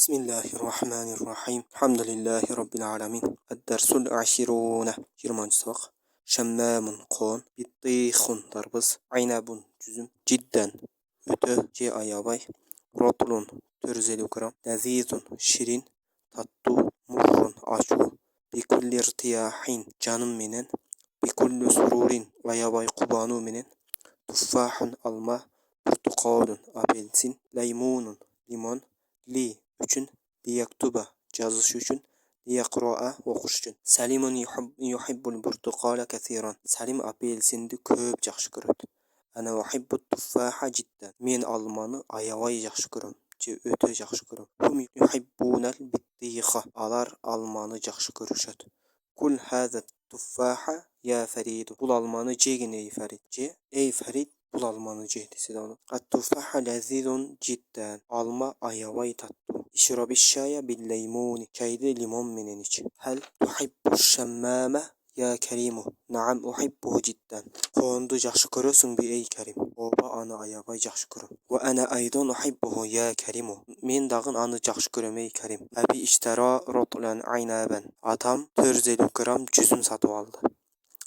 بسم الله الرحمن الرحيم الحمد لله رب العالمين الدرس العشرون جرمان سبق شمام قون بطيخ دربس عنب جزم جدا ötö جي ayabay رطل ترزل كرام لذيذ شirin tattu murrun aşu بكل ارتياح canım menen بكل سرور ayabay kubanu menen تفاح alma portukalun apelsin leymunun limon li üçün liyaktuba yazışı üçün liyaqra'a okuş üçün Salimun yuhibbul portuqala kathiran Salim apelsindi köp yaxşı göröt Ana uhibbut tuffaha jiddan men almanı ayabay yaxşı göröm je ötö yaxşı göröm Hum yuhibbunal bittiha alar almanı yaxşı görüşöt Kul hada tuffaha ya Farid bul almanı jegin ey Farid je ey Farid bul almanı je dese onu At-tuffaha lazizun jiddan alma ayabay tattu İşrabi şaya bil leymuni çayda limon menen iç Hal tuhibbu şemmame ya Kerimu Naam uhibbuhu jiddan Qoğundu yaxşı görösün bi ey Kerim Oba ana ayabay yaxşı göröm Ve ana aydan uhibbuhu ya Kerimu Men dağın anı yaxşı göröm ey Kerim Abi iştara rotlan aynaben Atam 450 gram cüzüm satıp aldı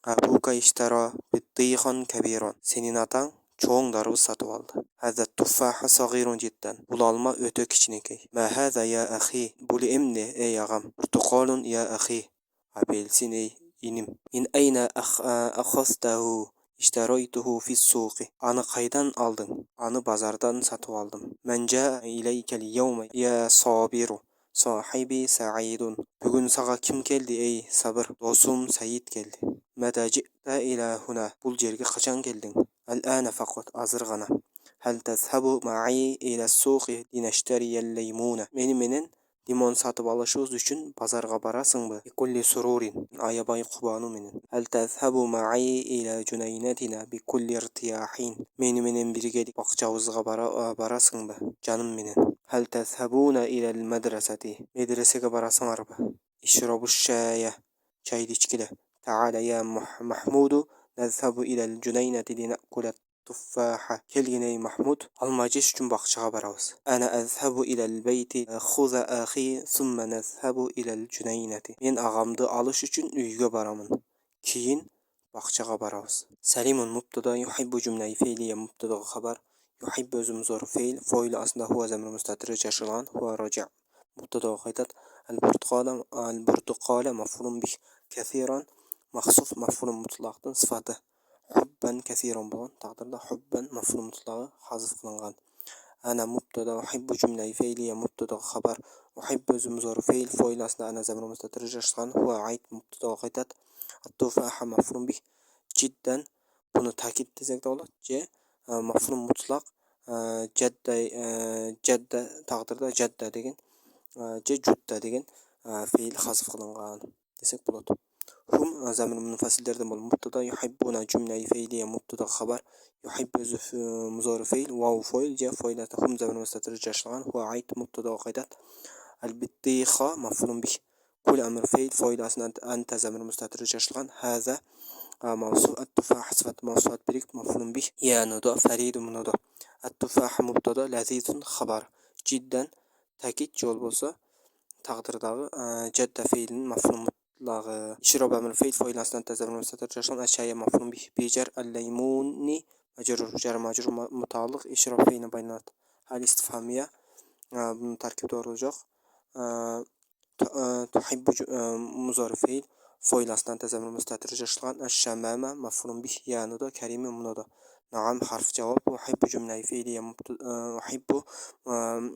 Abuka iştara bittihan kebiran Senin atan çoğun darı satıp aldı Hada tuffaha sagirun jiddan Bul alma ötö kiçinekey Ma hada ya ahi Buli emne ey ağam Portukalun ya ahi Apelsin ey inim Min ayna akhastahu İştaraytuhu fis suqi Anı qaydan aldın Anı bazardan satıp aldım Men jaa ileykel yevme ya sabiru Sahibi sa'idun Bugün sağa kim geldi ey sabır Dostum Sayit geldi Meta ji'ta ila huna Bul jerge kaçan geldin Al-ana faqat azırgana Hal tezhabu ma'i ila suqi Lineşteriyel leymuna Menen limon satıp alışığız üçün pazarga barasınbı Bikulli sururin ayabay kubanu menen Hal tezhabu ma'i ila cunaynatina Bikulli irtiyahin Menen birgelik bakçavızga barasınbı Canım menen Hal tezhabuna ilal medreseti Medresege barasınarba İşrabu şaya Çaydı içkile Ta'ala ya Mahmudu Nezhabu ilal cunaynati linakula tuffaha kelginey Mahmud almaciş üçün bakçağa barabız Ana azhabu ilal beyti Khuza ahi Summa nezhabu ilal cunaynati Men ağamdı alış üçün üyge baramın Kiyin bakçağa barabız Salimun mubtada yuhibbu cümleyi feiliye mubtada haber Yuhibbu özüm zor feil Foil aslında huva zemri müstatiri yaşılan Huva raca' mubtada qaytat Al-Burtuqala mafulun bih Kathiran Mahsuf mafulun mutlaqdan sıfatı Hubban kathiran bolan taqdirda hubban mafulun mutlağı hazif kılıngan Ana mubtada uhibbu cümleyi feiliye mubtada haber Uhibbu özüm zor feil Foil aslında ana zemri müstatiri yaşılan Huva ait mubtada qaytat At-tufaha mafulun bih Cidden bunu takit desek de olur C mafulun mutlaq Cadda taqdirda cadda degen C cudda degen feil hazif kılıngan desek bolat Hum zamir munfasillerden bol mubtada yuhibbuna cümleyi feiliye mubtada haber yuhibbu özü muzari feil vav foil C foil ata hum zamir müstatiri yaşılan Huva ait mubtada qaytat Al-bittiha mafulun bih Kul amr feil foil aslında anta zamir müstatiri yaşılan Haza موصوف التفاح صفة موصوفات بريك مفعول به يا نضع فريد منضع التفاح مبتدا لذيذ خبر جدا تأكيد جول بولسا تقديرداغı جد فعلin مفعول مطلق إشراب عمل فعل فاعل أصلا تزمن مستتر جشان أشياء مفعول به بيجر الليمون مجرور جر مجرور متعلق إشراب فعل بينات هل استفهامية bunun terkip doğru olacak tuhibbu muzari fiil Foil aslan tezamül müstatir yaşılan Eşşemmeme mafulun bih yanı da kerimi bunu da Naam harf cevap Uhibbu cümleyi fiiliye Uhibbu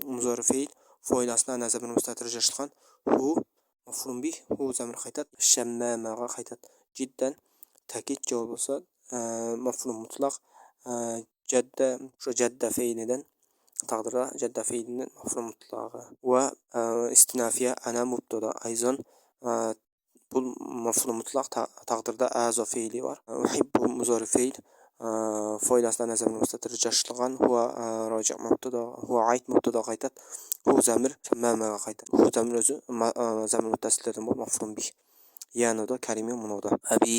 muzari fiil Foil aslan tezamül müstatir yaşılan Hu mafulun bih Hu zamir qaytat Eşşemmeme'ga qaytat Cidden takit cevap olsa mafulun mutlaq Cadde şu cadde fiilinden taqdirda cadde fiilinden mafulun mutlağı Ve istinafiye ana mubtada ayzan Bu maf'ul mutlaq taqdirda azo feili var. Uhibbu muzari feil foil aslan zamir müstatir yaşılgan huwa raci' mubtada huwa ait mubtada qaytat hu zamir ma'maga qaytat hu zamir özü zamir muttasillerden bol maf'ul bih yanıda kelime munoda. Abi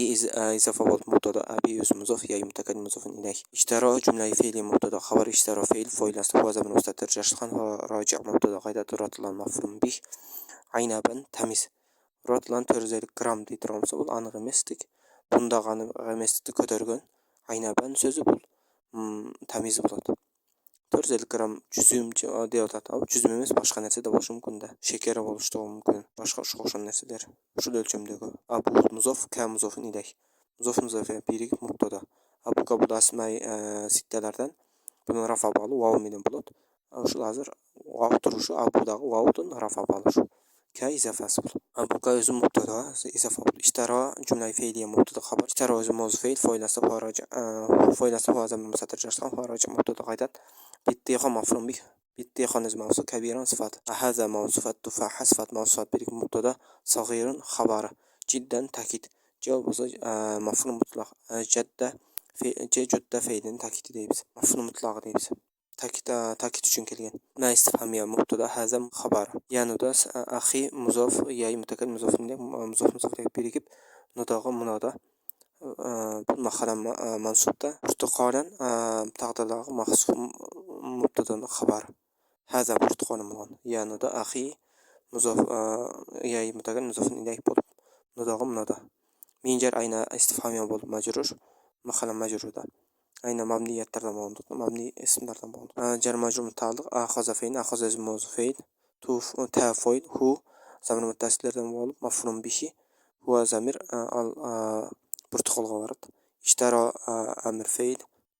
izafa bolup mubtada abi öz muzof ya mutakallim muzofun ilayh. İştara cümleyi fiili mubtada haber iştara fiil foylası huwa zaman mustatir jaşlan ve raci' mubtada qayda turatılan maf'ulun bih. Aynaban tamiz. Rotlan törzelik gram deydiramsa bul anıq emesdik. Bunda anıq emeslikdi kötergen aynaban sözü bul tamiz bolot. 450 gram cüzüm deyat abi cüzüm emas başka narsa da bolışı mümkün de. Şeker boluştuğu mümkün. Başka oşan narsalar. Şu ölçümdeki. Abu muzof ka muzofun ilayh. Muzof muzofe birik mubtada. Abu kabul asmay sittelerden bunun rafa bağlı vav menen bolot. Şu hazır vav turuşu abudağı vavdun rafa bağlı şu. Ka izafası bul. Abu ka özü mubtada izafa bul. İştara cümle fiiliye mubtada haber. İştara özü muzuf fiil foylası faraca foylası fazam musatir jaşlan faraca mubtada qaydat. بالطيخة مفروم به بالطيخة نزل موصوف كبيرا صفات هذا موصوفات تفاحة صفات موصوفات بريك مبتدا صغير خبر جدا تأكيد جواب مفروم مطلق جدة في جدة فعل تأكيد ديبس مفروم مطلق ديبس تأكيد üçün kelgen ما استفهامية مبتدا هذا خبر يعني ده أخي مضاف يا متكلم مضاف مضاف بريك نضاغ منادا bu makalam mansubda Portugalan taqdirlari mahsuf mubtadan xabar. Hada Portugalan bolan. Yani da axi muzaf ya mutagan muzafin ilayh bolup nudagım nada. Minjar ayna istifhamiya bolup majrur. Makalam majrurda. Ayna mabniyatlardan bolandı. Mabni isimlerden bolandı. Jar majrur mutaalliq axaza fe'il axaza ism mawsuf fe'il ta foil hu zamir muttasillerden bolup maf'ulun bihi huwa zamir al Portugalga barat. İştara amir feil,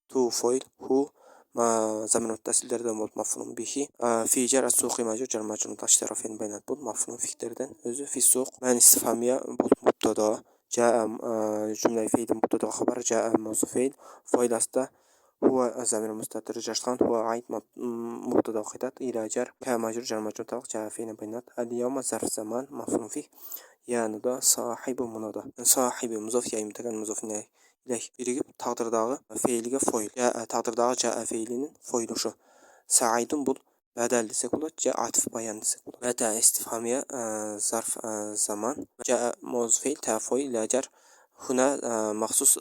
tu foil, hu ma zaman muttasillerden bolup maf'ulun bihi. Fi jar as-suqi majrur jar majrur tashtara feil baynat bol maf'ulun fi'lerden özü fi suq. Man istifhamiya bolup mubtada jaa jumla fi'li mubtada xabar jaa mawsuf feil foilasda huwa zamir mustatir jashlan huwa ait mubtada qitat ila jar ka majrur jar majrur taq jaa feil baynat. Al-yawma zarf zaman maf'ulun fi yani da sahibi munada. Sahibi muzaf ya mutakan muzaf ilayh birigip taqdirdağı feiliga foil. Ya taqdirdağı jaa feilinin foilu şu. Sa'idun bul badal desek bolat, ja atif bayan desek bolat. Mata istifhamiya zarf zaman. Ja mawzuf feil ta foil ila jar huna maxsus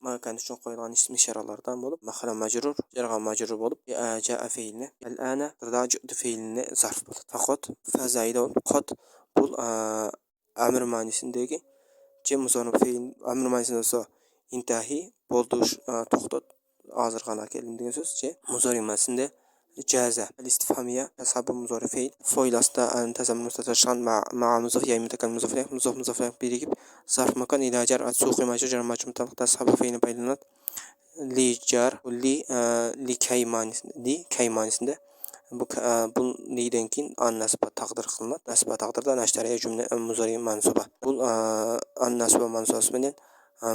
ma kan üçün qoyulgan ism işaralardan bolup mahala majrur jarga majrur bolup jaa feilini al-ana taqdirdağı feilini zarf bolat. Faqat fa zaida qad bul amir manisindeki muzarif feil amir manisinde olsa intahi bolduş toxtat azırgana kelim degan söz muzarif manisinde jaza al-istifhamiya ashabu muzarif feil foilasta antazam mustatashan ma muzaf ya mutakallim muzaf birigip zarf makan ila jar at-suqi majrur jar majrur taqta ashabu feil baylanat li jar li kay manisinde bu neyden kin an nasba taqdir qilinadi. Nasba taqdirda nashtariya jumla muzari mansuba. Bu an nasba mansubasi bilan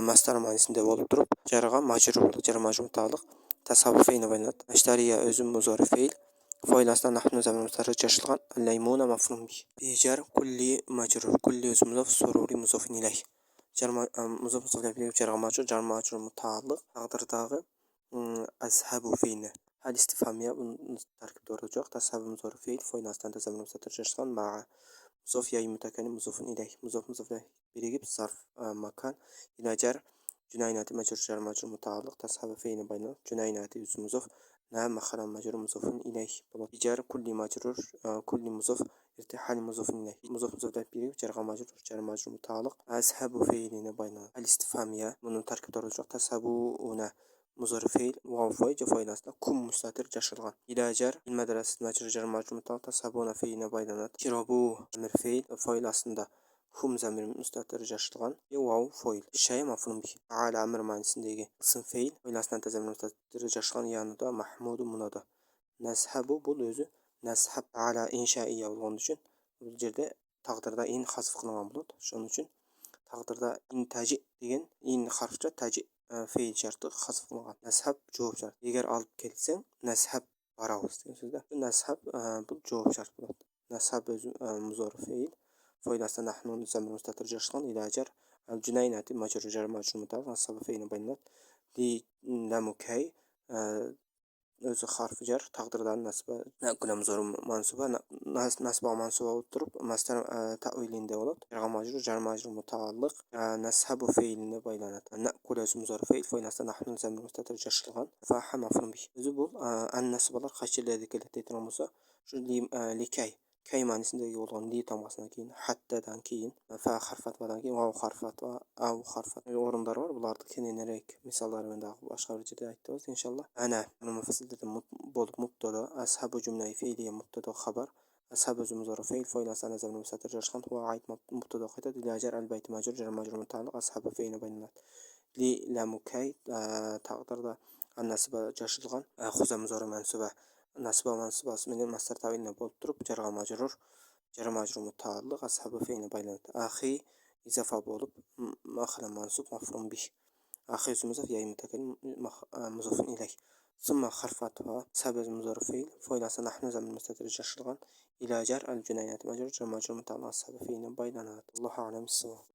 mastar ma'nosida bo'lib turib, jarga majrur bo'ladi. Jar majrur taalluq tasavvuf fe'li bilan nashtariya o'zim muzari fe'l foydasidan nahnu zaman mustarij yashilgan laymuna maf'ul bih. Jar kulli majrur kulli o'zim muzaf sururi muzaf ilayh. Jar muzaf jarga majrur jar majrur mutaalliq taqdirdagi azhabu fe'li الاستفهامية تركيب دور الجوق تصحب مضارع فعل فايناستان تزامن مستتر جشخان مع مضاف يا متكلم مضاف إليه مضاف إليه بيجيب ظرف مكان إلى جر جناينات مجرور جر مجرور متعلق تصحب فعل بين جناينات اسم مضاف نعم مخرج مجرور مضاف إليه جر كل مجرور كل مضاف ارتحال مضاف إليه مضاف إليه بيجيب جر مجرور متعلق أصحاب فعلين بين الاستفهامية من تركيب دور الجوق تصحبون مضارع فعل واو فاعل فاعل كم مستتر جشلغان إلى جر المدرسة مجرور جر مجرور متعلق تصحبون فعل بينات شربو أمر فعل فاعل أصلا هم زمير مستتر جشلغان واو فاعل الشيء مفهوم به على أمر معنسندегі اسم فعل فاعل أصلا تزمير مستتر جشلغان يعني da محمود منada نسحبو бұл өзі نسحب على إنشائية болған үшін бұл жерде тағдырда ин хасып қылынған болады шоның үшін тағдырда интажи деген ин харфша тажи fe'l şartı hasf qilgan. Nashab javob shart. Agar olib kelsang, nashab baramiz degan so'zda. Nashab bu javob shart bo'ladi. Nashab o'zi muzori fe'l. Foydasidan nahnu zamir mustatir jashlan ila jar al-junaynati majrur jar majrur muta'alliq nasab fe'l baynat li lamukay özü harfi jar taqdirdan nasba naqula muzor mansuba nasba mansuba bo'lib turib mastar ta'vilinde bo'ladi. Jarga majrur jar majrur mutaalliq nashabu fe'lini baylanadi. Naqula muzor fe'l foynasida nahnu zamir mustatir jashilgan fa ha maf'ul bih. O'zi bu an nasbalar qaychilarda keladi bo'lsa shu likay kay ma'nosindagi bo'lgan li tamg'asidan keyin hattadan keyin fa harfatdan keyin vav harfat va av harfat o'rinlar bor. Bularni keyinroq misollari bilan boshqa bir joyda aytamiz inshaalloh. Ana buni mufassilda bo'lib mubtada ashabu jumla fe'liya mubtada xabar ashabu muzor fe'l foynasida nazarni mustatir jashgan huwa ait mubtada qaytadi ila jar al bayt majrur jar majrur mutaalliq ashabu fe'lini baynat li lamukay taqdirda an nasba jashilgan xuza muzor mansuba nasba mansubasi bilan mastar ta'vilni bo'lib turib jarga majrur jar majrur mutaalliq ashabu fe'lini baynat axi izofa bo'lib mahalla mansub maf'ul bih axi muzaf ya mutakallim muzaf ilayh ثم حرفتها سبب مضارع فعل فاعل نحن زمن مستتر جشلغان إلى جر الجنينات مجرور جر مجرور متعلق سبب فعل بيننا الله أعلم الصواب.